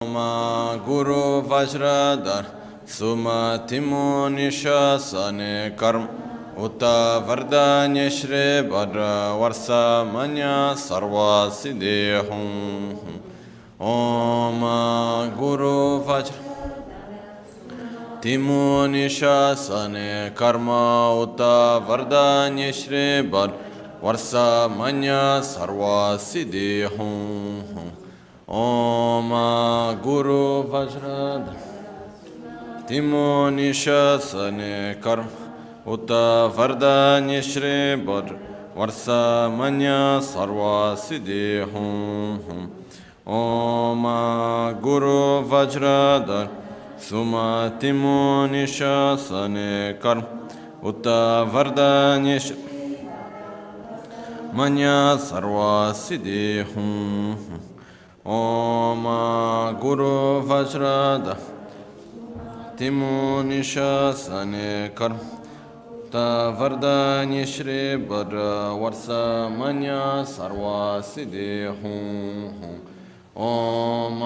Ma Guru Vajradhar Suma Timo Nishasane Karm Uta Vardanya Shri Bhadra Varsa Manya Sarva Siddhi Hum Om Guru Vajradhar Timo Nishasane Karma Uta Vardanya Shri Bhadra Varsa Manya Sarva Siddhi Hum Om Guru Vajradhar Timo Nishasane Karma Uta Vardanya Shri Bhadra Varsa Manya Sarva Siddhi Hum Om Guru Vajradhar Suma Timo Nishasane Karma Uta Vardanya Shri Manya Sarva Siddhi Hum Om Guru Vajradhar Timo Nishasane Karma Ta Vardanya Shri Bhadra Varsa Manya Sarva Siddhi Hum Om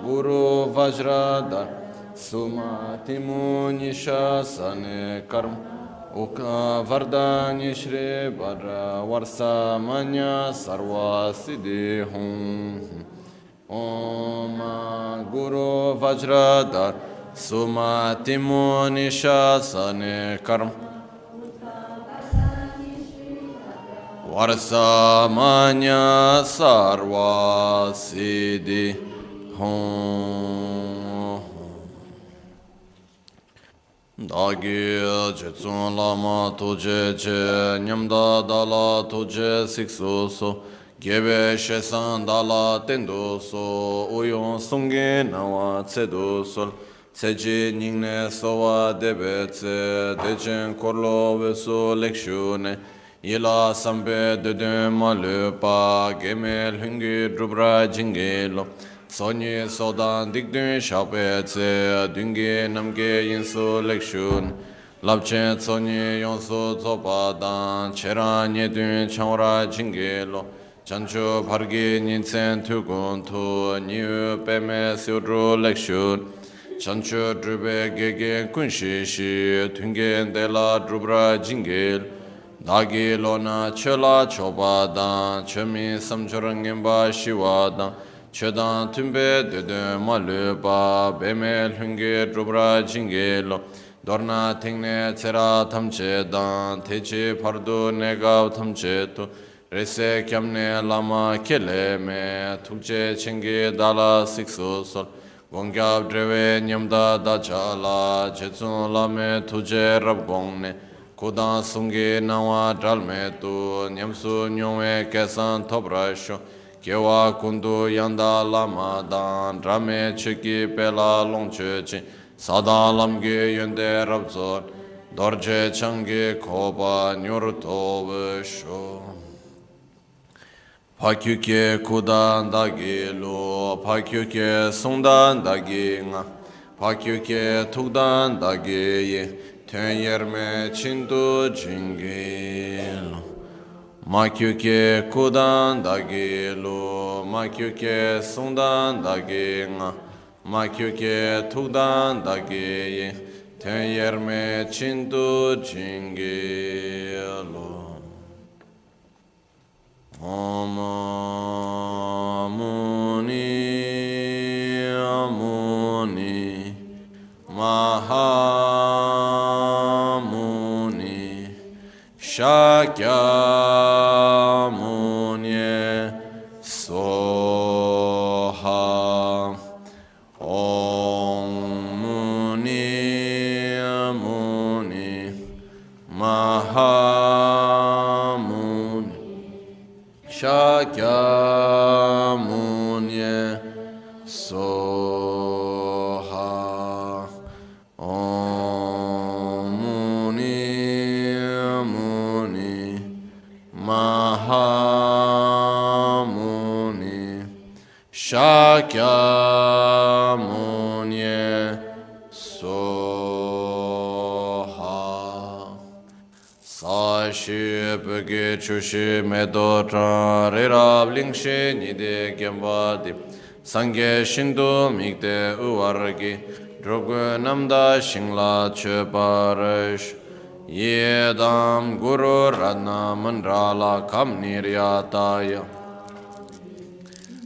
Guru Vajradhar Suma Timo Nishasane Karma Uka Vardanya Shri Bhadra Varsa Manya Sarva Siddhi Hum Om Guru Vajradhar Suma Timo Nishasane Karma Varsa Manya Sarva Siddhi Hum Dagi Jetsun Lama Tuje Che Nyamda Dala Tuje Siksu So Gebe Shesan Dala Tendo So Uyon Sungi Nawa Tsedu Sol Seji Ningne Sowa Debe Tse Dejen Korlo Vesu Lekshune Yila Sambe Dede Malupa Gemel Hungi Drubra Jingelo Sonye Sodan Digdun Shape Tse Dungi Namge Yinsu Lekshun Labchen Sonye Yonsu Tsopadan Cheranye Dun Chanwara Jingelo Chanchu Pargi Ninsen Tukun Tu Niu Peme Siudru Lekshun Chanchu Drube Gege Kunshi Shi Tungen Dela Drubra Jingel Dagi Lona Chela Chobadan Chemi Samchurangimba Shiwadan Chedan Tumbe Dede Maluba Bemel Hunge Drubra Jingelo Dorna Tingne Tera Tamchedan Techi Pardu Negav Tamchetu Rese Kyamne Lama Keleme Tukche Chingi Dala Siksu Sol Gongyab Dreve Nyamda Dachala Jetsun Lame Tuje Rabgongne Kudan Sungi Nawa Dralme Tu Nyamsu Nyongwe Kesan Tobrasho Kewa Kundu Yanda Lama Dan Drame Chiki Pela Longchechi Sada Lamgi Yunde Rabzor Dorje Changi Koba Nyurto Sho Pakyuke Kudan Dagi Lu Pakyuke Sundan Dagi Nga Pakyuke Tukdan Dagi Ye Tön Yerme Chindu Jingil Makyuke Kudan Dagi Lu Makyuke Sundan Dagi Nga Makyuke Tukdan Dagi Ye Tön Yerme Chindu Jingil Om Muni Muni Mahamuni Shakyamuni Soha Om Muni Muni Mahamuni Shakyamuni Soha Om Muni Muni Mahamuni Shakyamuni Soha Sashi Pege Chushi Medo Rab Lingshe Nide Gembadi Sangye Shindu Mikde Uwargi Drogu Namda Shingla Cheparash Yedam Guru Radna Mandrala Kamniryataya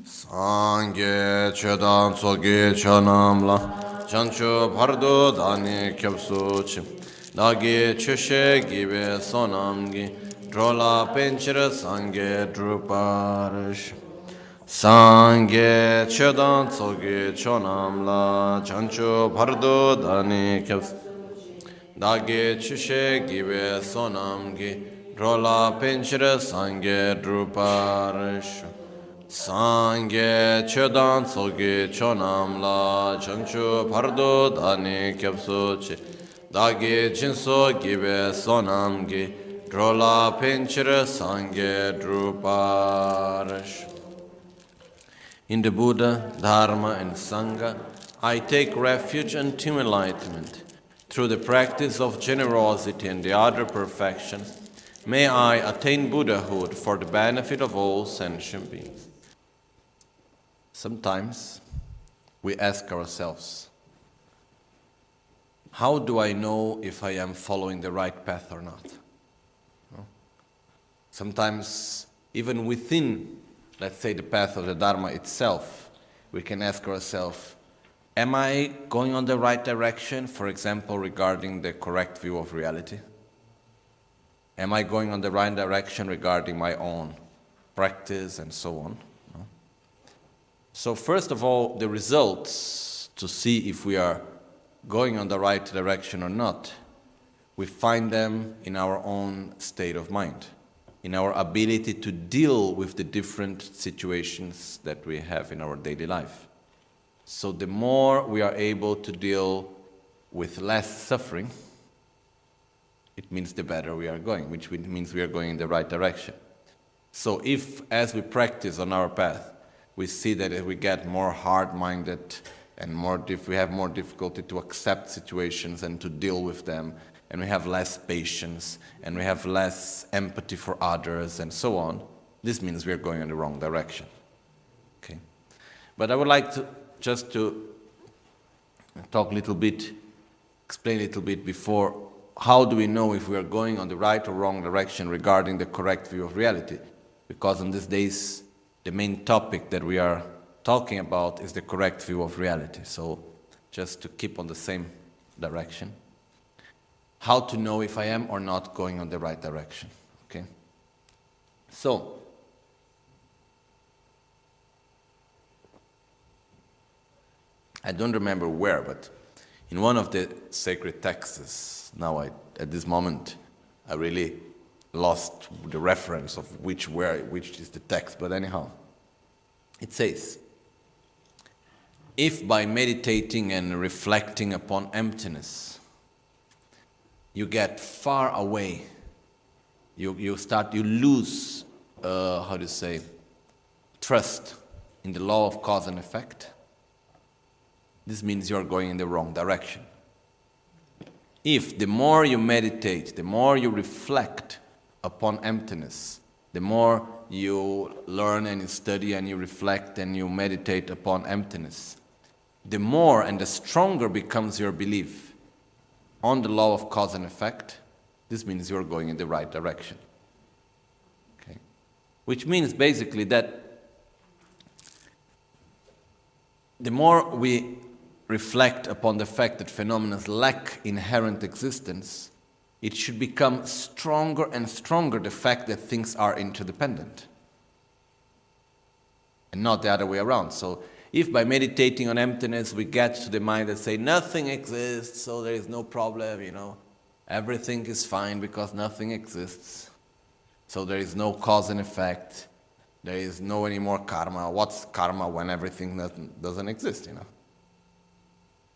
Sangye Chedan Tsoge Chanamla Chanchu Pardo Dani Kyapsuchi Dagi Chushe Gibe Sonamgi Drola Penchira Sangye Druparish Sangye Chedan Tsoge Chanamla Chanchu Pardo Dani Kyapsuchi Dagi Chushe Gibe Sonamgi Drola Penchira Sangye Druparish Sangye Chedan Tsoge Chonamla Chanchu Pardo Dani Kyapsuchi Dagi Jinso Gibe Sonamgi Drola Pinchira Sangye Druparish. In the Buddha, Dharma and Sangha, I take refuge until enlightenment. Through the practice of generosity and the other perfections, may I attain Buddhahood for the benefit of all sentient beings. Sometimes we ask ourselves, how do I know if I am following the right path or not? No? Sometimes, even within, let's say, the path of the Dharma itself, we can ask ourselves, am I going on the right direction, for example, regarding the correct view of reality? Am I going on the right direction regarding my own practice and so on? No? So first of all, the results to see if we are going on the right direction or not, we find them in our own state of mind, in our ability to deal with the different situations that we have in our daily life. So the more we are able to deal with less suffering, it means the better we are going, which means we are going in the right direction. So if, as we practice on our path, we see that we get more hard-minded and we have more difficulty to accept situations and to deal with them, and we have less patience, and we have less empathy for others, and so on, this means we are going in the wrong direction. Okay? But I would like to just to talk a little bit, explain a little bit before, how do we know if we are going on the right or wrong direction regarding the correct view of reality? Because in these days, the main topic that we are talking about is the correct view of reality. So just to keep on the same direction. How to know if I am or not going on the right direction. Okay? So, I don't remember where, but in one of the sacred texts, at this moment, I really lost the reference of which is the text, but anyhow, it says, if by meditating and reflecting upon emptiness, you get far away, you lose, trust in the law of cause and effect, this means you're going in the wrong direction. If the more you meditate, the more you reflect upon emptiness, the more you learn and you study and you reflect and you meditate upon emptiness, the more and the stronger becomes your belief on the law of cause and effect, this means you're going in the right direction. Okay? Which means basically that the more we reflect upon the fact that phenomena lack inherent existence, it should become stronger and stronger the fact that things are interdependent. And not the other way around. So if by meditating on emptiness we get to the mind that say nothing exists, so there is no problem, everything is fine because nothing exists. So there is no cause and effect. There is no any more karma. What's karma when everything doesn't exist,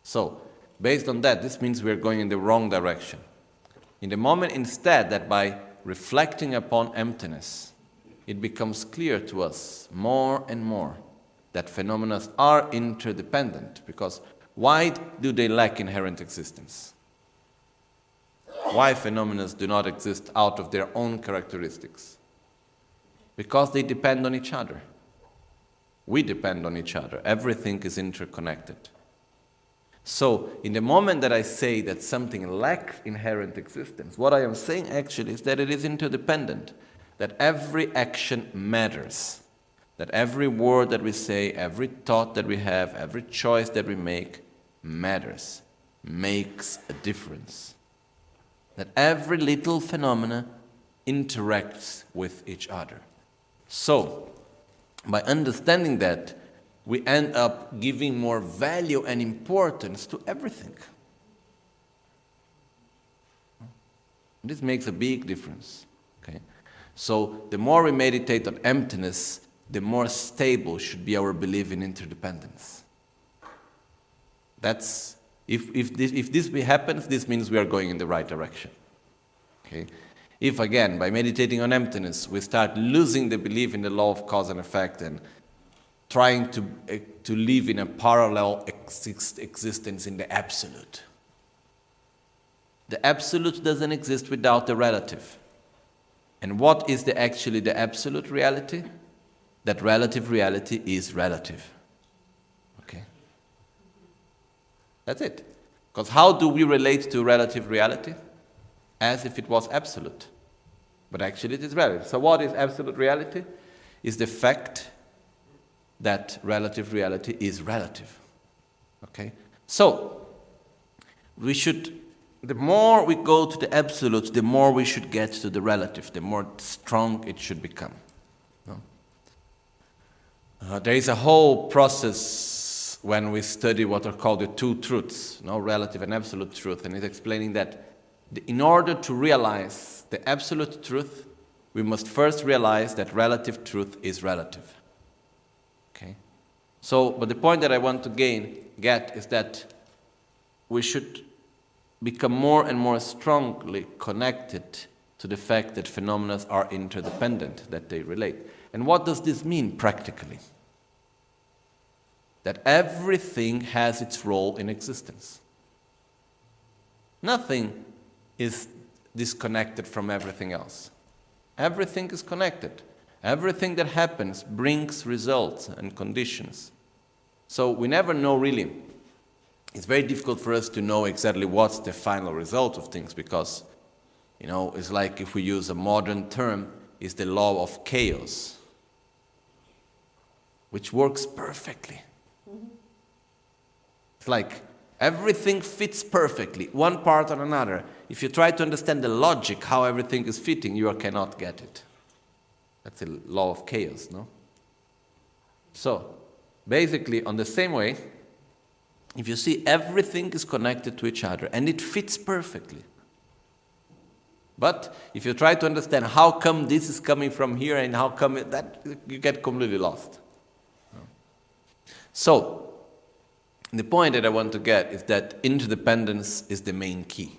So, based on that, this means we're going in the wrong direction. In the moment instead that by reflecting upon emptiness, it becomes clear to us more and more that phenomena are interdependent. Because why do they lack inherent existence? Why phenomena do not exist out of their own characteristics? Because they depend on each other. We depend on each other. Everything is interconnected. So, in the moment that I say that something lacks inherent existence, what I am saying actually is that it is interdependent, that every action matters, that every word that we say, every thought that we have, every choice that we make matters, makes a difference, that every little phenomena interacts with each other. So, by understanding that, we end up giving more value and importance to everything. This makes a big difference. Okay? So the more we meditate on emptiness, the more stable should be our belief in interdependence. That's if this happens, this means we are going in the right direction. Okay? If again, by meditating on emptiness, we start losing the belief in the law of cause and effect and trying to live in a parallel existence in the absolute. The absolute doesn't exist without the relative. And what is actually the absolute reality? That relative reality is relative. Okay? That's it. Because how do we relate to relative reality? As if it was absolute. But actually it is relative. So what is absolute reality? Is the fact that relative reality is relative. Okay? So, the more we go to the absolute, the more we should get to the relative, the more strong it should become. No? There is a whole process when we study what are called the two truths, no, relative and absolute truth, and it's explaining that in order to realize the absolute truth, we must first realize that relative truth is relative. Okay? So, but the point that I want to get is that we should become more and more strongly connected to the fact that phenomena are interdependent, that they relate. And what does this mean practically? That everything has its role in existence. Nothing is disconnected from everything else. Everything is connected. Everything that happens brings results and conditions. So we never know really. It's very difficult for us to know exactly what's the final result of things because, it's like if we use a modern term, it's the law of chaos, which works perfectly. It's like everything fits perfectly, one part on another. If you try to understand the logic, how everything is fitting, you cannot get it. That's the law of chaos, no? So, basically, on the same way, if you see everything is connected to each other and it fits perfectly. But if you try to understand how come this is coming from here and how come that, you get completely lost. So, the point that I want to get is that interdependence is the main key.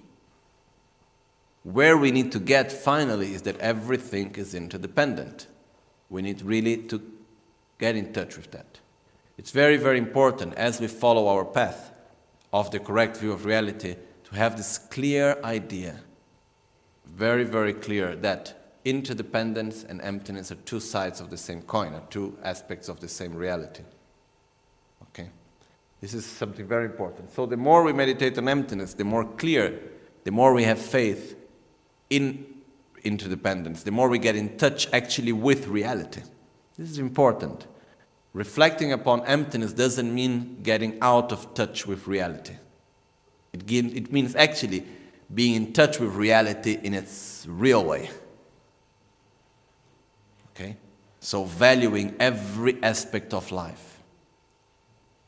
Where we need to get finally is that everything is interdependent. We need really to get in touch with that. It's very, very important as we follow our path of the correct view of reality to have this clear idea, very, very clear, that interdependence and emptiness are two sides of the same coin, are two aspects of the same reality. Okay? This is something very important. So the more we meditate on emptiness, the more clear, the more we have faith in interdependence, the more we get in touch actually with reality. This is important. Reflecting upon emptiness doesn't mean getting out of touch with reality. It means actually being in touch with reality in its real way. Okay? So valuing every aspect of life.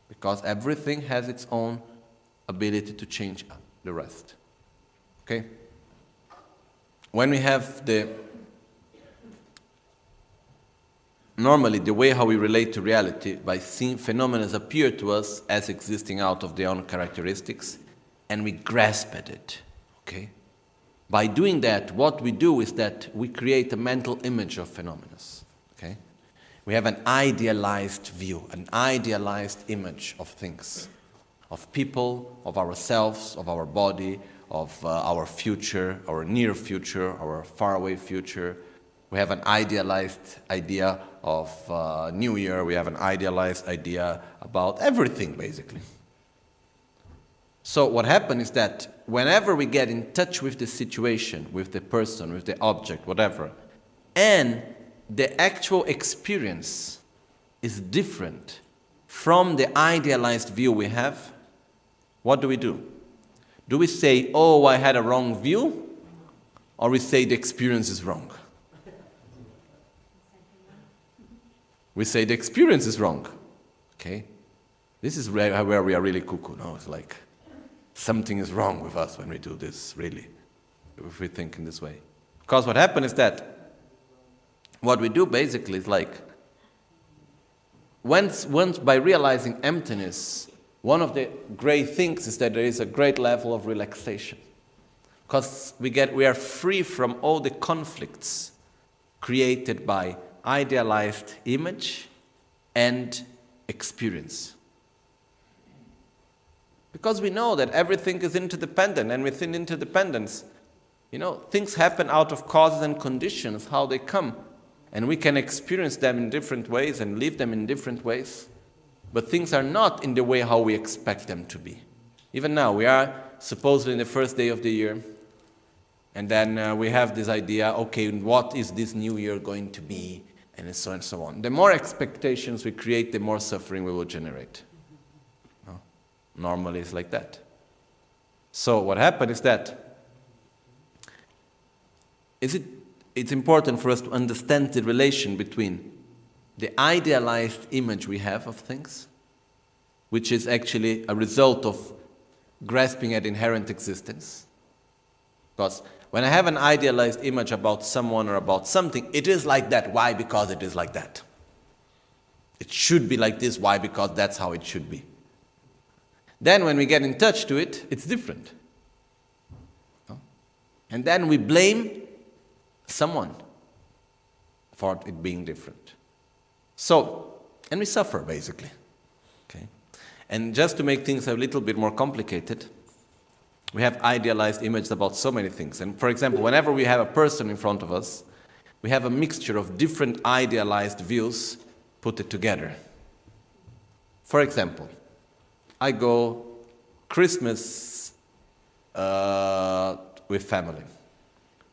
Because everything has its own ability to change the rest. Okay? When we have normally the way how we relate to reality, by seeing phenomena appear to us as existing out of their own characteristics, and we grasp at it. Okay? By doing that, what we do is that we create a mental image of phenomena. Okay? We have an idealized view, an idealized image of things, of people, of ourselves, of our body, of our future, our near future, our faraway future, We have an idealized idea of New Year. We have an idealized idea about everything, basically. So what happens is that whenever we get in touch with the situation, with the person, with the object, whatever, and the actual experience is different from the idealized view we have, what do? Do we say, oh, I had a wrong view? Or we say the experience is wrong? We say the experience is wrong. Okay? This is where we are really cuckoo. No? It's like something is wrong with us when we do this, really, if we think in this way. Because what happens is that what we do basically is like, once by realizing emptiness, one of the great things is that there is a great level of relaxation. Because we are free from all the conflicts created by idealized image and experience. Because we know that everything is interdependent, and within interdependence, things happen out of causes and conditions, how they come. And we can experience them in different ways and live them in different ways. But things are not in the way how we expect them to be. Even now, we are supposedly in the first day of the year. And then we have this idea, okay, what is this new year going to be? And so on and so on. The more expectations we create, the more suffering we will generate. No? Normally it's like that. So what happened is that it's important for us to understand the relation between the idealized image we have of things, which is actually a result of grasping at inherent existence. Because when I have an idealized image about someone or about something, it is like that. Why? Because it is like that. It should be like this. Why? Because that's how it should be. Then when we get in touch to it, it's different. And then we blame someone for it being different. So, and we suffer basically. Okay? And just to make things a little bit more complicated, we have idealized images about so many things. And for example, whenever we have a person in front of us, we have a mixture of different idealized views put it together. For example, I go Christmas with family.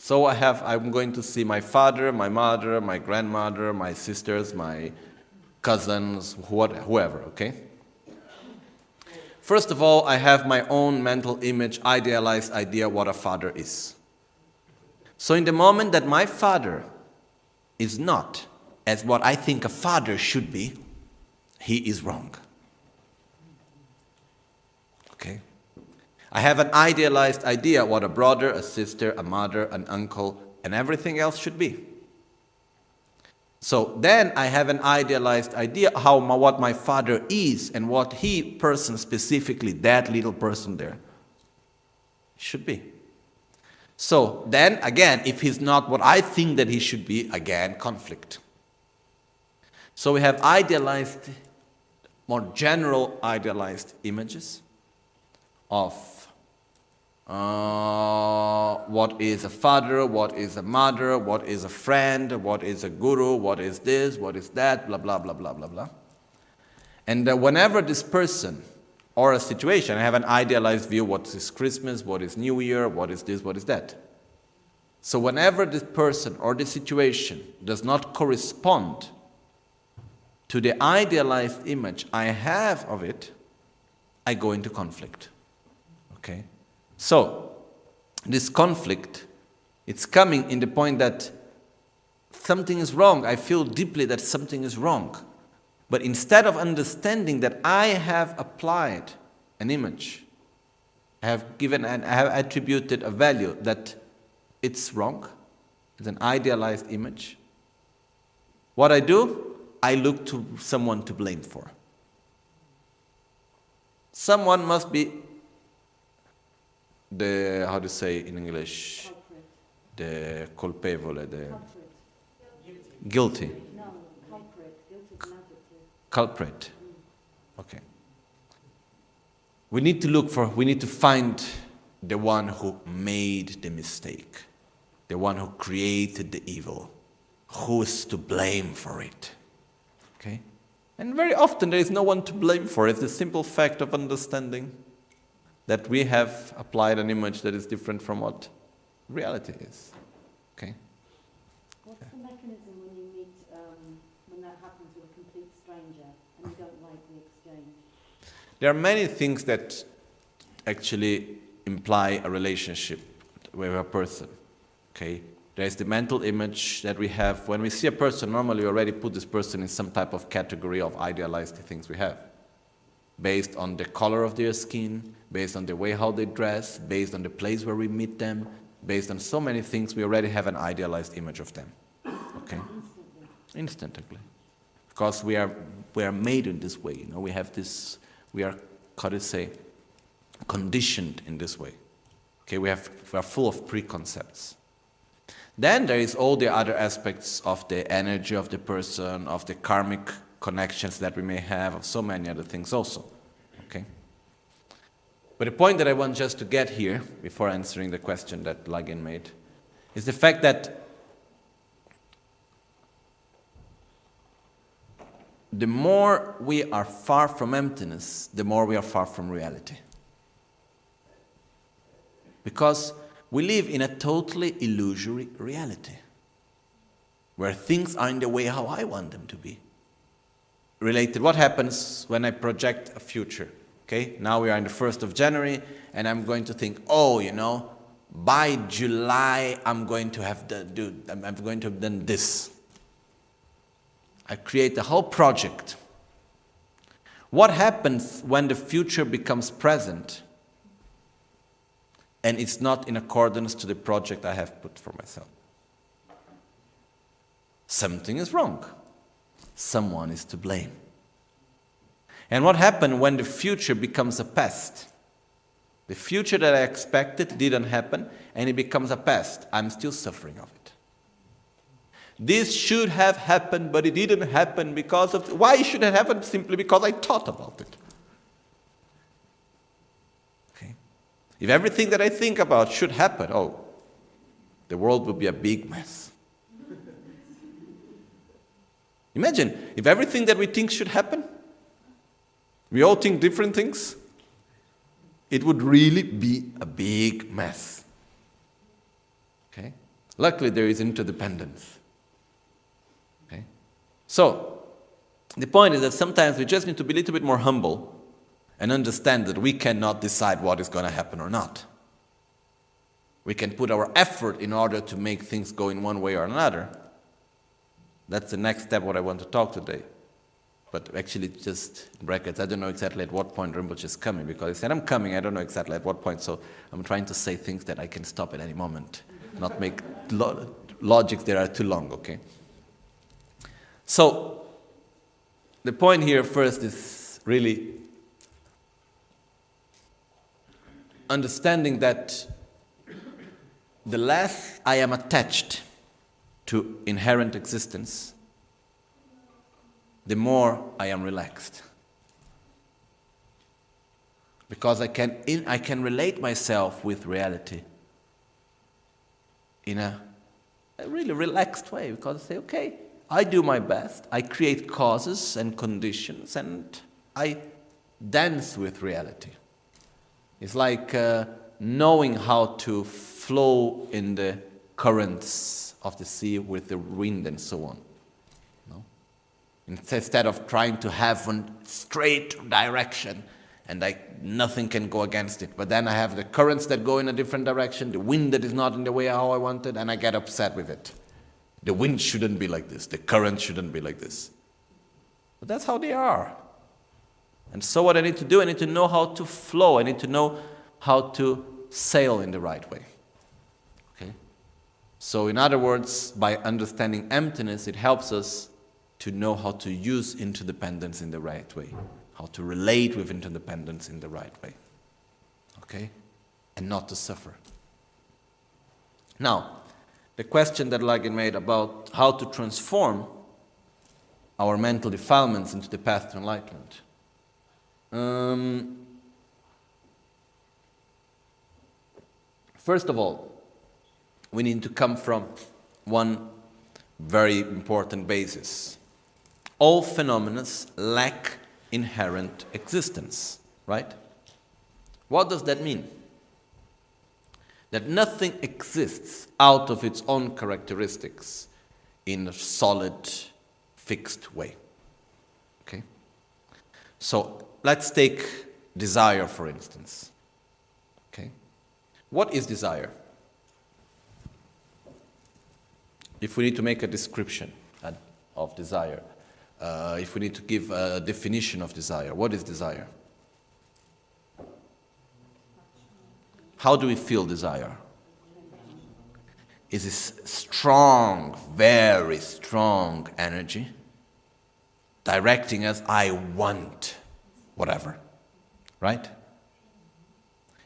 So I'm going to see my father, my mother, my grandmother, my sisters, my cousins, whoever, okay? First of all, I have my own mental image, idealized idea what a father is. So in the moment that my father is not as what I think a father should be, he is wrong. Okay? I have an idealized idea what a brother, a sister, a mother, an uncle, and everything else should be. So then I have an idealized idea what my father is and what he person specifically, that little person there, should be. So then again, if he's not what I think that he should be, again, conflict. So we have idealized, more general idealized images of what is a father, what is a mother, what is a friend, what is a guru, what is this, what is that, blah, blah, blah, blah, blah, blah. And whenever this person or a situation, I have an idealized view, what is Christmas, what is New Year, what is this, what is that. So whenever this person or the situation does not correspond to the idealized image I have of it, I go into conflict. Okay? So, this conflict, it's coming in the point that something is wrong. I feel deeply that something is wrong. But instead of understanding that I have applied an image, I have attributed a value that it's wrong, it's an idealized image, what I do, I look to someone to blame for. Someone must be the, how to say in English, the colpevole, the guilty. No, culprit. Culprit. Okay. We need to find the one who made the mistake, the one who created the evil. who is to blame for it? Okay? And very often there is no one to blame for it. It's the simple fact of understanding that we have applied an image that is different from what reality is. Okay? What's the mechanism when you meet, when that happens with a complete stranger and you don't like the exchange? There are many things that actually imply a relationship with a person. Okay? There is the mental image that we have. When we see a person, normally we already put this person in some type of category of idealized things we have. Based on the color of their skin, based on the way how they dress, based on the place where we meet them, based on so many things, we already have an idealized image of them. Okay? Instantly. Because we are made in this way. You know, we have this, we are, how to say, conditioned in this way. Okay, we are full of preconcepts. Then there is all the other aspects of the energy of the person, of the karmic connections that we may have, of so many other things also. Okay? But the point that I want just to get here, before answering the question that Lagin made, is the fact that the more we are far from emptiness, the more we are far from reality. Because we live in a totally illusory reality, where things are in the way how I want them to be. Related, what happens when I project a future? Okay, now we are in the 1st of January, and I'm going to think, oh, you know, by July I'm going to have done this. I create the whole project. What happens when the future becomes present and it's not in accordance to the project I have put for myself? Something is wrong. Someone is to blame. And what happened when the future becomes a past? The future that I expected didn't happen, and it becomes a past. I'm still suffering of it. This should have happened, but it didn't happen because of... Why should it happen? Simply because I thought about it. Okay? If everything that I think about should happen, oh, the world would be a big mess. Imagine, if everything that we think should happen, we all think different things, it would really be a big mess. Okay? Luckily, there is interdependence. Okay? So, the point is that sometimes we just need to be a little bit more humble and understand that we cannot decide what is going to happen or not. We can put our effort in order to make things go in one way or another. That's the next step what I want to talk today. But actually, just in brackets, I don't know exactly at what point Rinpoche is coming, because he said, I'm coming, I don't know exactly at what point, so I'm trying to say things that I can stop at any moment, not make logics that are too long, okay? So, the point here first is really understanding that the less I am attached to inherent existence, the more I am relaxed. Because I can relate myself with reality in a really relaxed way, because I say, okay, I do my best, I create causes and conditions, and I dance with reality. It's like knowing how to flow in the currents of the sea with the wind and so on. Instead of trying to have a straight direction and nothing can go against it. But then I have the currents that go in a different direction, the wind that is not in the way how I wanted, and I get upset with it. The wind shouldn't be like this, the current shouldn't be like this. But that's how they are. And so what I need to do, I need to know how to flow, I need to know how to sail in the right way. Okay? So in other words, by understanding emptiness, it helps us to know how to use interdependence in the right way, how to relate with interdependence in the right way, okay? And not to suffer. Now, the question that Lagin made about how to transform our mental defilements into the path to enlightenment. First of all, we need to come from one very important basis. All phenomena lack inherent existence, right? What does that mean? That nothing exists out of its own characteristics in a solid, fixed way. Okay? So let's take desire, for instance. Okay? What is desire? If we need to make a description of desire, if we need to give a definition of desire, what is desire? How do we feel desire? Is this strong, very strong energy directing us, I want whatever, right?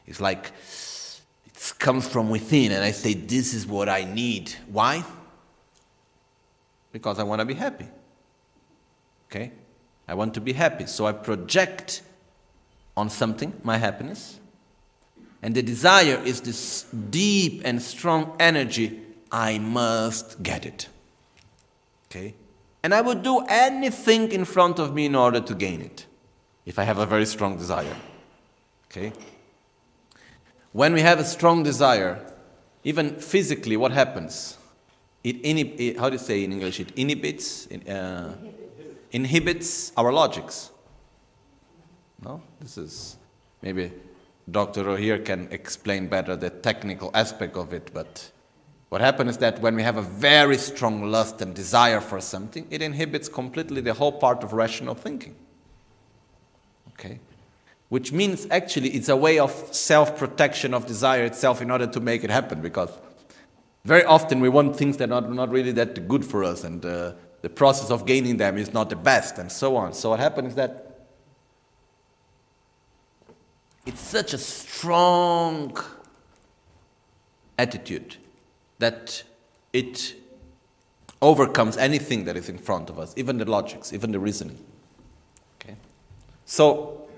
It's like it comes from within and I say, this is what I need. Why? Because I want to be happy. Okay? I want to be happy. So I project on something my happiness. And the desire is this deep and strong energy. I must get it. Okay? And I would do anything in front of me in order to gain it, if I have a very strong desire. Okay? When we have a strong desire, even physically, what happens? How do you say in English? It inhibits our logics. No? This is maybe Dr. here can explain better the technical aspect of it, but what happens is that when we have a very strong lust and desire for something, it inhibits completely the whole part of rational thinking. Okay? Which means actually it's a way of self-protection of desire itself in order to make it happen, because very often we want things that are not really that good for us, and the process of gaining them is not the best, and so on. So what happens is that it's such a strong attitude that it overcomes anything that is in front of us, even the logics, even the reasoning. Okay? So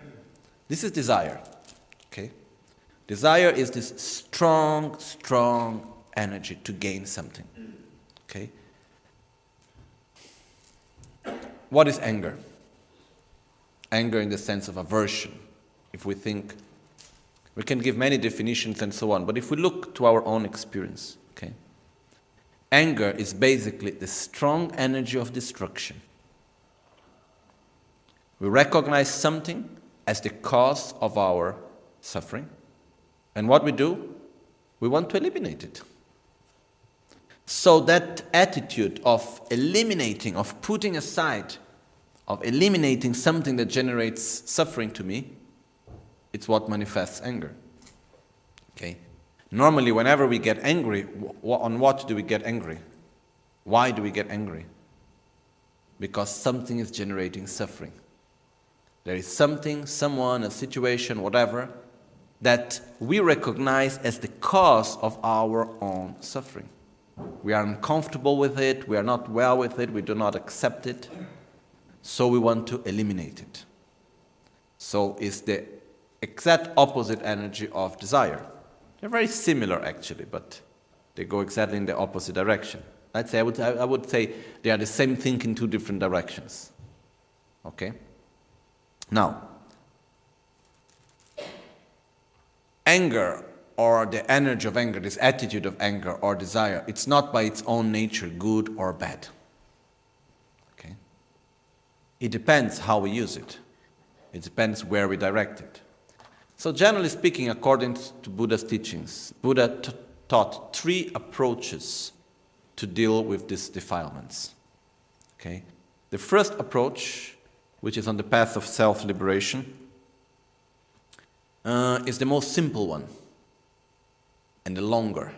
this is desire. Okay? Desire is this strong, strong energy to gain something. Okay? What is anger? Anger in the sense of aversion. If we think, we can give many definitions and so on, but if we look to our own experience, okay, anger is basically the strong energy of destruction. We recognize something as the cause of our suffering, and what we do, we want to eliminate it. So that attitude of eliminating, of putting aside, of eliminating something that generates suffering to me, it's what manifests anger. Okay? Normally, whenever we get angry, on what do we get angry? Why do we get angry? Because something is generating suffering. There is something, someone, a situation, whatever, that we recognize as the cause of our own suffering. We are uncomfortable with it, we are not well with it, we do not accept it, so we want to eliminate it. So it's the exact opposite energy of desire. They're very similar actually, but they go exactly in the opposite direction. Let's say I would say they are the same thing in two different directions. Okay? Now, anger, or the energy of anger, this attitude of anger or desire, it's not by its own nature good or bad. Okay? It depends how we use it. It depends where we direct it. So generally speaking, according to Buddha's teachings, Buddha taught three approaches to deal with these defilements. Okay? The first approach, which is on the path of self-liberation, is the most simple one and the longer.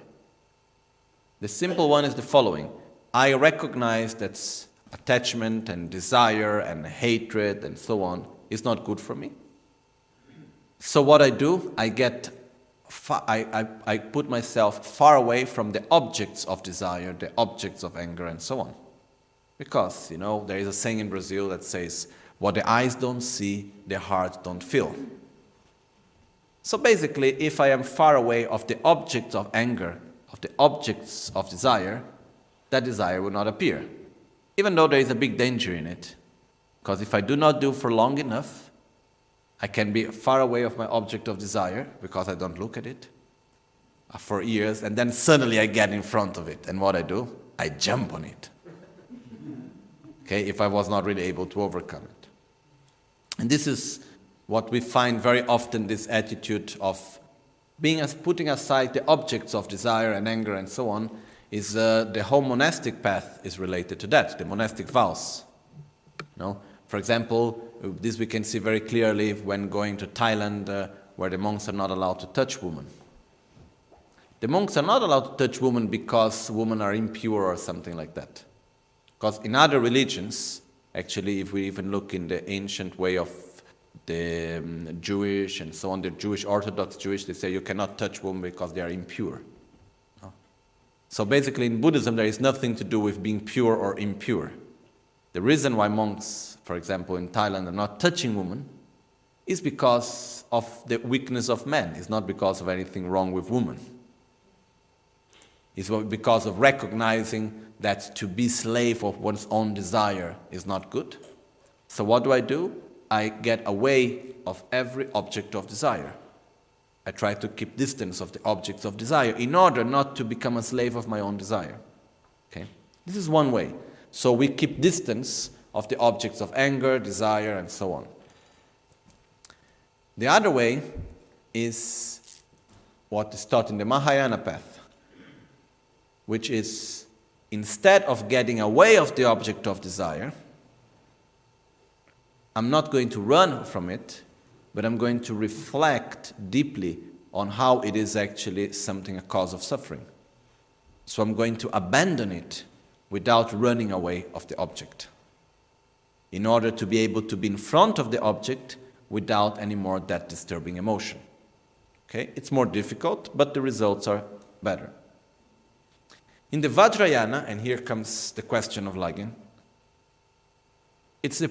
The simple one is the following. I recognize that attachment and desire and hatred and so on is not good for me. So what I do, I put myself far away from the objects of desire, the objects of anger, and so on. Because, there is a saying in Brazil that says, what the eyes don't see, the heart don't feel. So basically, if I am far away of the objects of anger, of the objects of desire, that desire will not appear. Even though there is a big danger in it. Because if I do not do for long enough, I can be far away of my object of desire because I don't look at it for years, and then suddenly I get in front of it. And what I do? I jump on it. Okay, if I was not really able to overcome it. And this is what we find very often, this attitude of putting aside the objects of desire and anger and so on, is the whole monastic path is related to that, the monastic vows. No? For example, this we can see very clearly when going to Thailand, where the monks are not allowed to touch women. The monks are not allowed to touch women because women are impure or something like that. Because in other religions, actually, if we even look in the ancient way of the Jewish and so on, the Jewish, Orthodox Jewish, they say you cannot touch women because they are impure. No? So basically in Buddhism there is nothing to do with being pure or impure. The reason why monks, for example in Thailand, are not touching women is because of the weakness of men. It's not because of anything wrong with women. It's because of recognizing that to be slave of one's own desire is not good. So what do? I get away of every object of desire. I try to keep distance of the objects of desire in order not to become a slave of my own desire. Okay? This is one way. So we keep distance of the objects of anger, desire, and so on. The other way is what is taught in the Mahayana path, which is instead of getting away of the object of desire, I'm not going to run from it, but I'm going to reflect deeply on how it is actually something, a cause of suffering. So I'm going to abandon it without running away of the object, in order to be able to be in front of the object without any more that disturbing emotion. Okay? It's more difficult, but the results are better. In the Vajrayana, and here comes the question of Lagin, it's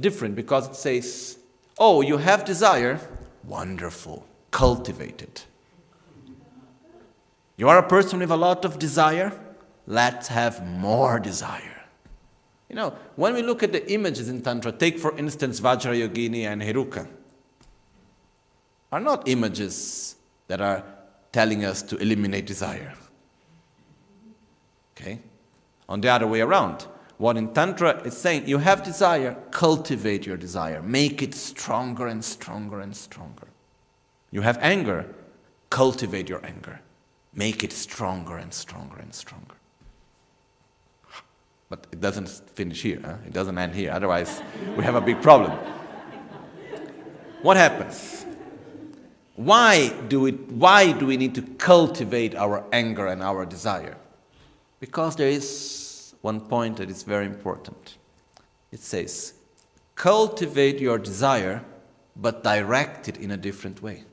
different because it says, oh, you have desire, wonderful, cultivate it. You are a person with a lot of desire, let's have more desire. You know, when we look at the images in Tantra, take for instance Vajrayogini and Heruka, are not images that are telling us to eliminate desire. Okay? On the other way around, what in Tantra is saying, you have desire, cultivate your desire. Make it stronger and stronger and stronger. You have anger, cultivate your anger. Make it stronger and stronger and stronger. But it doesn't finish here. Huh? It doesn't end here. Otherwise, we have a big problem. What happens? Why do we need to cultivate our anger and our desire? Because there is one point that is very important. It says, cultivate your desire, but direct it in a different way.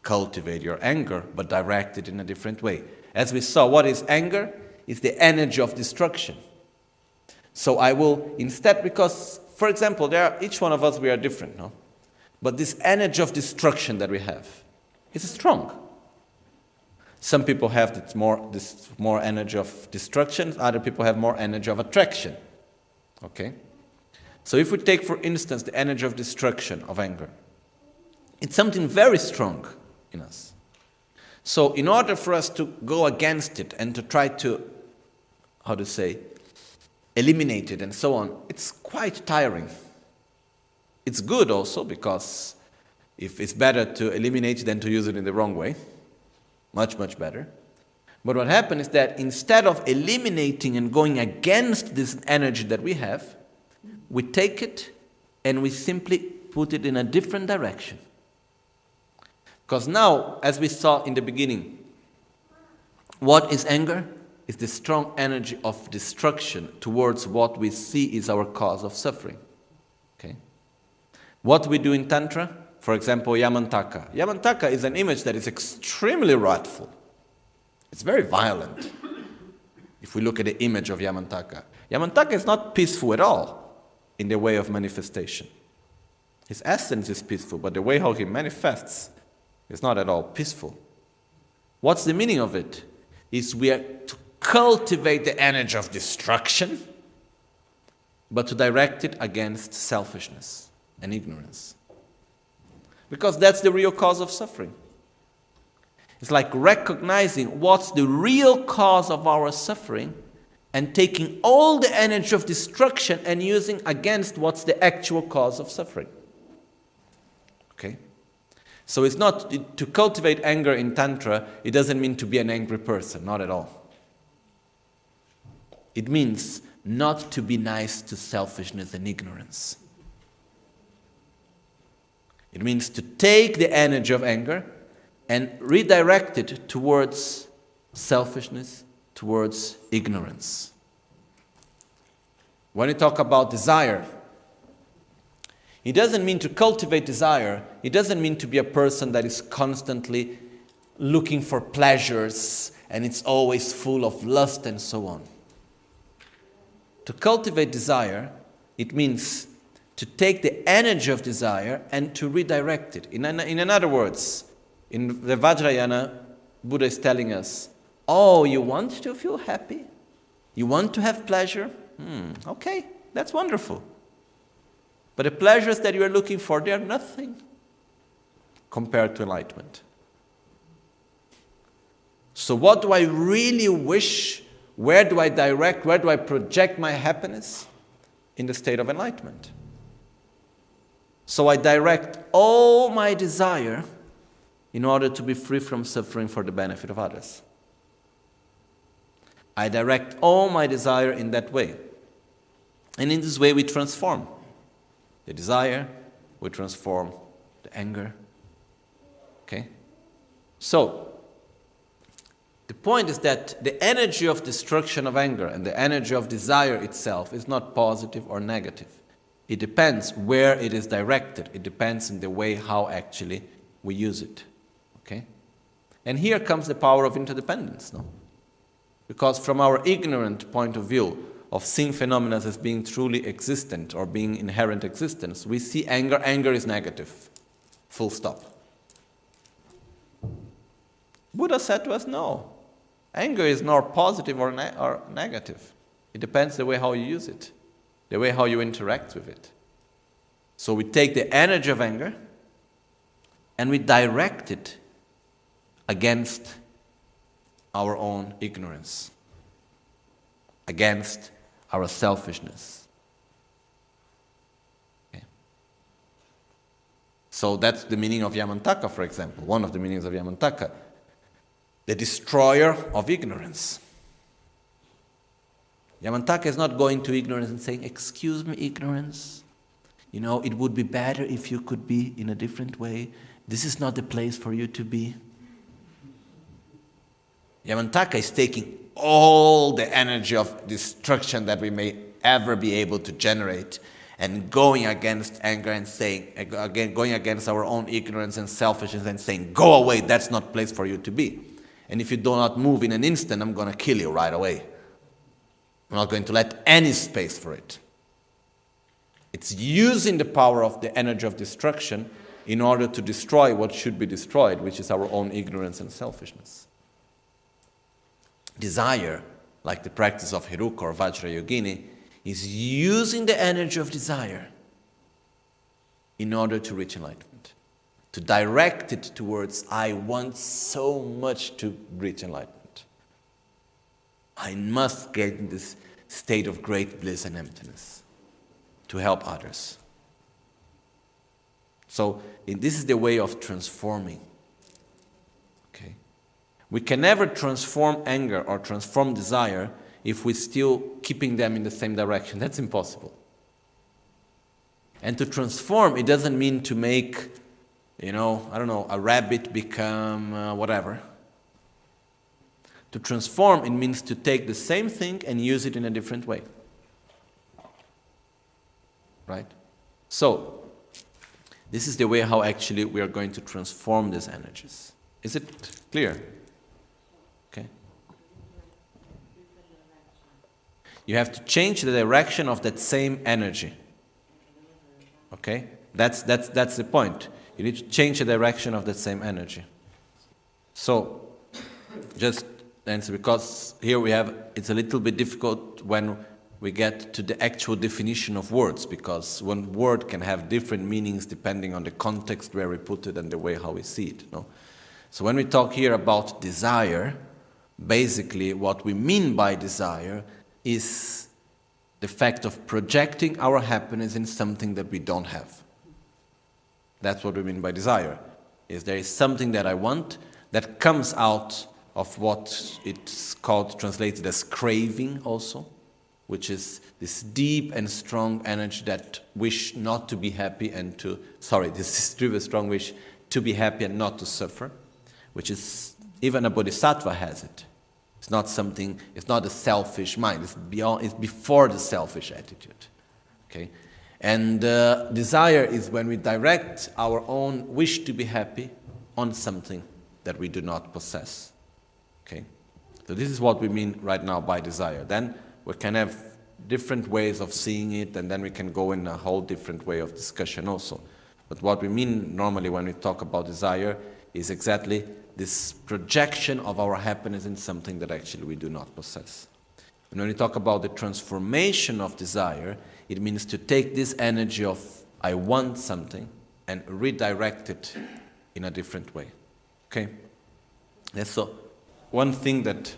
Cultivate your anger, but direct it in a different way. As we saw, what is anger? It's the energy of destruction. So I will instead, because, for example, each one of us, we are different, no? But this energy of destruction that we have is strong. Some people have this more energy of destruction, other people have more energy of attraction. Okay? So if we take, for instance, the energy of destruction, of anger, it's something very strong in us. So in order for us to go against it and to try to, eliminate it and so on, it's quite tiring. It's good also because if it's better to eliminate it than to use it in the wrong way. Much, much better. But what happens is that instead of eliminating and going against this energy that we have, we take it and we simply put it in a different direction. Because now, as we saw in the beginning, what is anger? It's the strong energy of destruction towards what we see is our cause of suffering. Okay? What we do in Tantra, for example, Yamantaka. Yamantaka is an image that is extremely wrathful. It's very violent. If we look at the image of Yamantaka. Yamantaka is not peaceful at all in the way of manifestation. His essence is peaceful, but the way how he manifests is not at all peaceful. What's the meaning of it? Is we are to cultivate the energy of destruction, but to direct it against selfishness and ignorance. Because that's the real cause of suffering. It's like recognizing what's the real cause of our suffering and taking all the energy of destruction and using against what's the actual cause of suffering. Okay? So it's not to cultivate anger in Tantra, it doesn't mean to be an angry person, not at all. It means not to be nice to selfishness and ignorance. It means to take the energy of anger and redirect it towards selfishness, towards ignorance. When we talk about desire, it doesn't mean to cultivate desire. It doesn't mean to be a person that is constantly looking for pleasures and it's always full of lust and so on. To cultivate desire, it means to take the energy of desire and to redirect it. In other words, in the Vajrayana, Buddha is telling us, oh, you want to feel happy? You want to have pleasure? Okay, that's wonderful. But the pleasures that you are looking for, they are nothing compared to enlightenment. So what do I really wish? Where do I direct? Where do I project my happiness? In the state of enlightenment. So I direct all my desire in order to be free from suffering for the benefit of others. I direct all my desire in that way. And in this way we transform the desire, we transform the anger. Okay? So, the point is that the energy of destruction of anger and the energy of desire itself is not positive or negative. It depends where it is directed. It depends in the way how actually we use it. Okay? And here comes the power of interdependence, no? Because from our ignorant point of view of seeing phenomena as being truly existent or being inherent existence, we see anger. Anger is negative. Full stop. Buddha said to us, no. Anger is nor positive or negative. It depends the way how you use it, the way how you interact with it. So we take the energy of anger and we direct it against our own ignorance, against our selfishness. Okay. So that's the meaning of Yamantaka, for example, one of the meanings of Yamantaka. The destroyer of ignorance. Yamantaka is not going to ignorance and saying, excuse me, ignorance. You know, it would be better if you could be in a different way. This is not the place for you to be. Yamantaka is taking all the energy of destruction that we may ever be able to generate and going against anger and saying, again, going against our own ignorance and selfishness and saying, go away, that's not place for you to be. And if you do not move in an instant, I'm going to kill you right away. I'm not going to let any space for it. It's using the power of the energy of destruction in order to destroy what should be destroyed, which is our own ignorance and selfishness. Desire, like the practice of Heruka or Vajrayogini, is using the energy of desire in order to reach enlightenment. To direct it towards, I want so much to reach enlightenment. I must get in this state of great bliss and emptiness to help others. So this is the way of transforming. Okay? We can never transform anger or transform desire if we're still keeping them in the same direction. That's impossible. And to transform, it doesn't mean to make, a rabbit become whatever. To transform, it means to take the same thing and use it in a different way. Right? So, this is the way how actually we are going to transform these energies. Is it clear? Okay. You have to change the direction of that same energy. Okay? That's the point. You need to change the direction of that same energy. So, just answer, because here it's a little bit difficult when we get to the actual definition of words, because one word can have different meanings depending on the context where we put it and the way how we see it. No? So when we talk here about desire, basically what we mean by desire is the fact of projecting our happiness in something that we don't have. That's what we mean by desire. Is there is something that I want that comes out of what it's called, translated as craving also, which is this deep and strong energy that wish not to be happy and to, this deep and strong wish to be happy and not to suffer, which is, even a bodhisattva has it. It's not something, it's not a selfish mind, it's before the selfish attitude. Okay? And desire is when we direct our own wish to be happy on something that we do not possess. Okay? So this is what we mean right now by desire. Then we can have different ways of seeing it, and then we can go in a whole different way of discussion also. But what we mean normally when we talk about desire is exactly this projection of our happiness in something that actually we do not possess. And when we talk about the transformation of desire, it means to take this energy of I want something and redirect it in a different way. Okay? That's so one thing that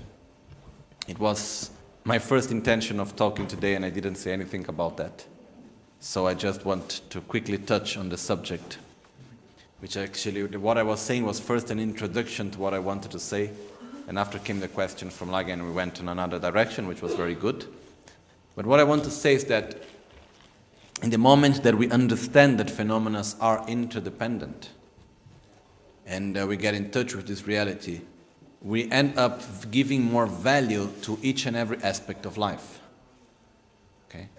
it was my first intention of talking today, and I didn't say anything about that. So I just want to quickly touch on the subject, which actually, what I was saying was first an introduction to what I wanted to say, and after came the question from Lage, and we went in another direction, which was very good. But what I want to say is that in the moment that we understand that phenomena are interdependent, and we get in touch with this reality, we end up giving more value to each and every aspect of life. Okay?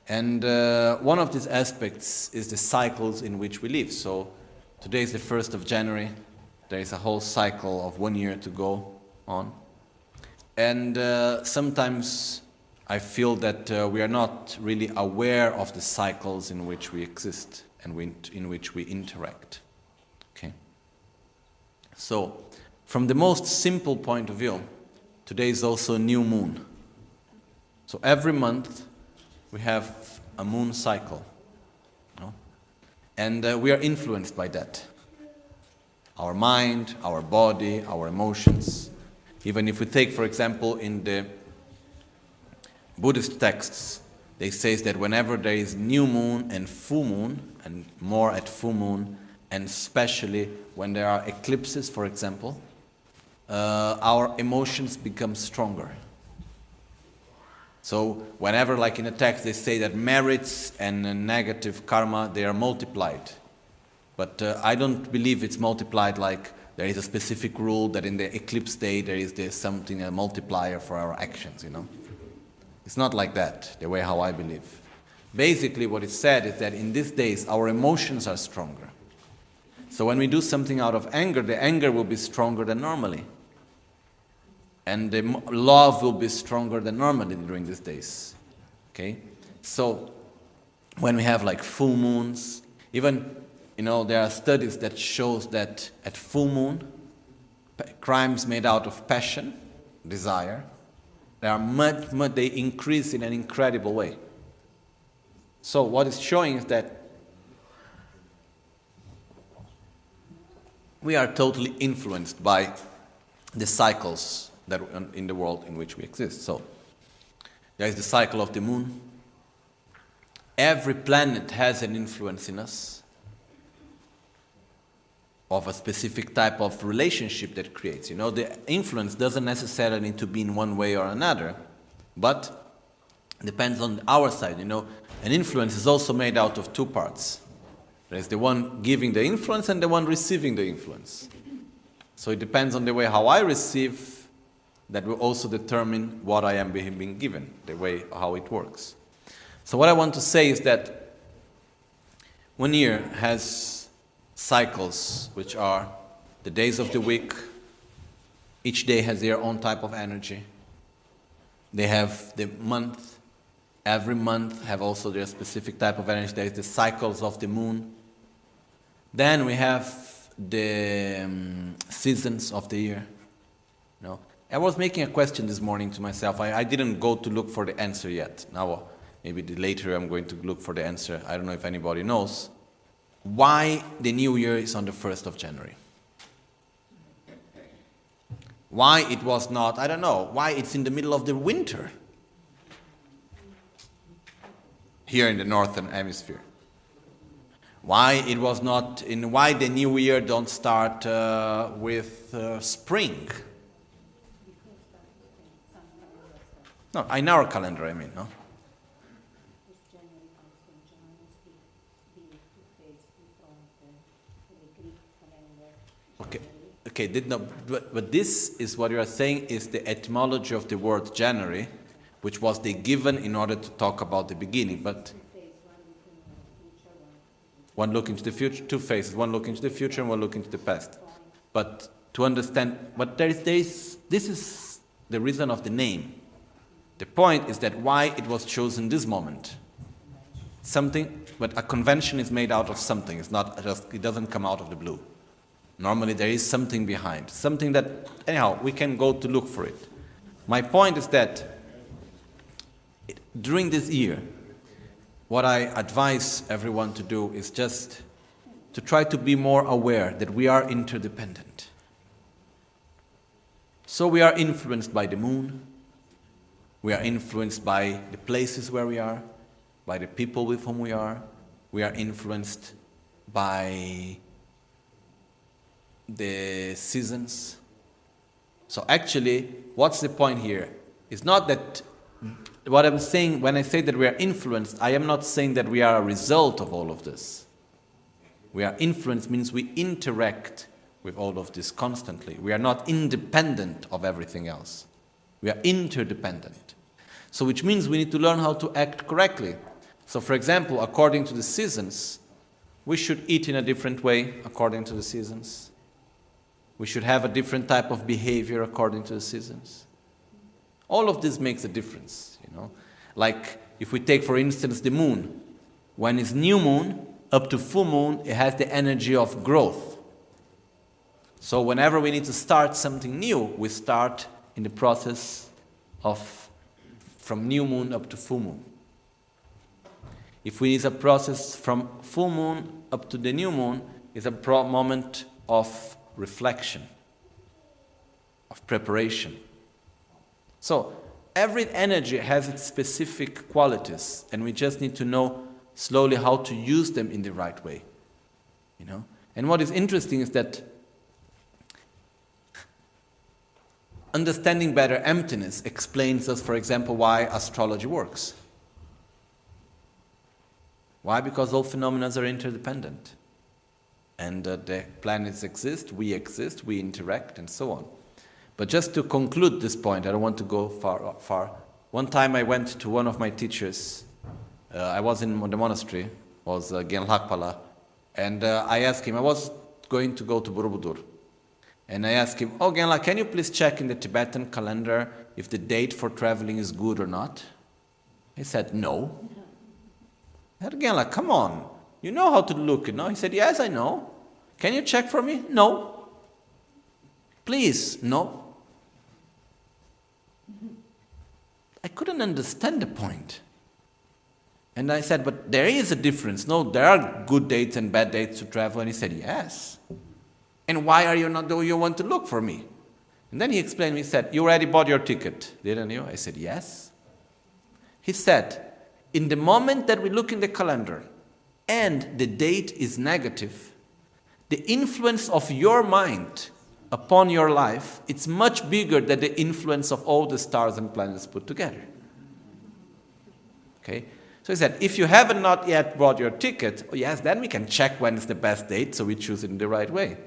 And one of these aspects is the cycles in which we live. So today is the 1st of January. There is a whole cycle of 1 year to go on. And sometimes I feel that we are not really aware of the cycles in which we exist and in which we interact. Okay? So, from the most simple point of view, today is also a new moon. So every month we have a moon cycle. No? And we are influenced by that. Our mind, our body, our emotions. Even if we take, for example, in the Buddhist texts, they say that whenever there is new moon and full moon, and more at full moon, and especially when there are eclipses, for example, our emotions become stronger. So whenever, like in a text, they say that merits and negative karma, they are multiplied. But I don't believe it's multiplied like there is a specific rule that in the eclipse day there's something, a multiplier for our actions, you know. It's not like that, the way how I believe. Basically what is said is that in these days our emotions are stronger. So when we do something out of anger, the anger will be stronger than normally. And the love will be stronger than normally during these days. Okay? So when we have like full moons, even, you know, there are studies that shows that at full moon, crimes made out of passion, desire, they increase in an incredible way. So what it's showing is that we are totally influenced by the cycles that in the world in which we exist. So there is the cycle of the moon. Every planet has an influence in us of a specific type of relationship that creates. You know, the influence doesn't necessarily need to be in one way or another, but depends on our side. You know, an influence is also made out of two parts. There's the one giving the influence and the one receiving the influence. So it depends on the way how I receive, that will also determine what I am being given, the way how it works. So what I want to say is that 1 year has cycles, which are the days of the week. Each day has their own type of energy. They have the month. Every month have also their specific type of energy. There is the cycles of the moon. Then we have the seasons of the year. You know? I was making a question this morning to myself. I didn't go to look for the answer yet. Now, maybe later I'm going to look for the answer. I don't know if anybody knows. Why the New Year is on the 1st of January? Why it was not, I don't know, why it's in the middle of the winter here in the northern hemisphere? Why it was not, why the New Year don't start with spring? No, in our calendar, I mean, no? Okay, but this is what you are saying is the etymology of the word January, which was the given in order to talk about the beginning. But one look into the future, two phases, one look into the future and one look into the past. But to understand, but this is the reason of the name. The point is that why it was chosen this moment. Something, but a convention is made out of something. It's not just, it doesn't come out of the blue. Normally there is something behind, something that, anyhow, we can go to look for it. My point is that during this year, what I advise everyone to do is just to try to be more aware that we are interdependent. So we are influenced by the moon, we are influenced by the places where we are, by the people with whom we are influenced by the seasons. So actually, what's the point here? It's not that what I'm saying when I say that we are influenced, I am not saying that we are a result of all of this. We are influenced means we interact with all of this constantly. We are not independent of everything else. We are interdependent. So which means we need to learn how to act correctly. So for example, according to the seasons, we should eat in a different way according to the seasons. We should have a different type of behavior according to the seasons. All of this makes a difference, you know. Like if we take, for instance, the moon. When it's new moon, up to full moon, it has the energy of growth. So whenever we need to start something new, we start in the process of from new moon up to full moon. If we need a process from full moon up to the new moon, it's a moment of reflection, of preparation. So every energy has its specific qualities, and we just need to know slowly how to use them in the right way. You know? And what is interesting is that understanding better emptiness explains us, for example, why astrology works. Why? Because all phenomena are interdependent. And the planets exist, we interact, and so on. But just to conclude this point, I don't want to go far. One time I went to one of my teachers. I was in the monastery, was Gen Lakpala, and I asked him, I was going to go to Borobudur. And I asked him, oh Genla, can you please check in the Tibetan calendar if the date for traveling is good or not? He said, no. I said, Genla, come on. You know how to look, you know? He said, yes, I know. Can you check for me? No. Please, no. I couldn't understand the point. And I said, but there is a difference. No, there are good dates and bad dates to travel. And he said, yes. And why are you not doing you want to look for me? And then he explained, he said, you already bought your ticket, didn't you? I said, yes. He said, in the moment that we look in the calendar and the date is negative, the influence of your mind upon your life, it's much bigger than the influence of all the stars and planets put together. Okay? So he said, if you haven't not yet bought your ticket, oh yes, then we can check when is the best date, so we choose it in the right way.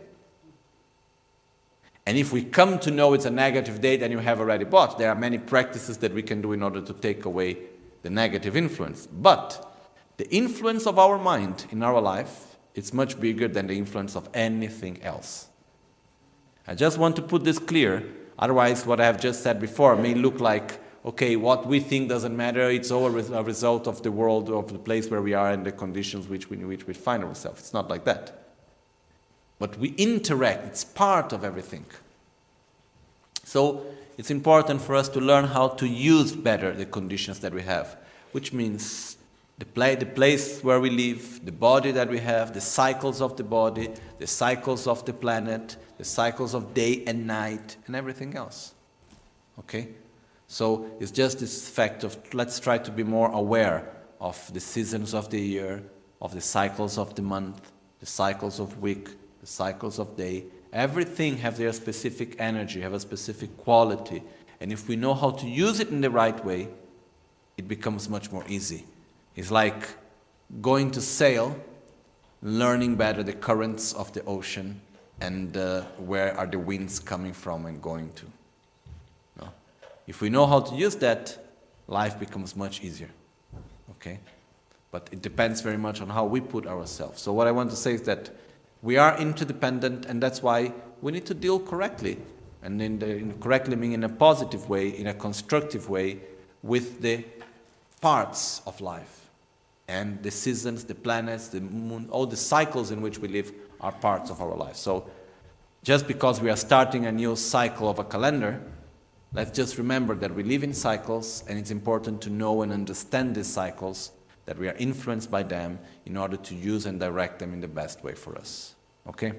And if we come to know it's a negative date and you have already bought, there are many practices that we can do in order to take away the negative influence. But the influence of our mind in our life is much bigger than the influence of anything else. I just want to put this clear, otherwise what I have just said before may look like, okay, what we think doesn't matter, it's all a result of the world, of the place where we are and the conditions in which we find ourselves. It's not like that. But we interact, it's part of everything. So it's important for us to learn how to use better the conditions that we have, which means the place where we live, the body that we have, the cycles of the body, the cycles of the planet, the cycles of day and night, and everything else. Okay? So it's just this fact of let's try to be more aware of the seasons of the year, of the cycles of the month, the cycles of week, the cycles of day. Everything have their specific energy, have a specific quality. And if we know how to use it in the right way, it becomes much more easy. It's like going to sail, learning better the currents of the ocean and where are the winds coming from and going to. No? If we know how to use that, life becomes much easier. Okay? But it depends very much on how we put ourselves. So what I want to say is that we are interdependent, and that's why we need to deal correctly. And correctly meaning in a positive way, in a constructive way, with the parts of life. And the seasons, the planets, the moon, all the cycles in which we live are parts of our life. So just because we are starting a new cycle of a calendar, let's just remember that we live in cycles, and it's important to know and understand these cycles, that we are influenced by them in order to use and direct them in the best way for us. Okay?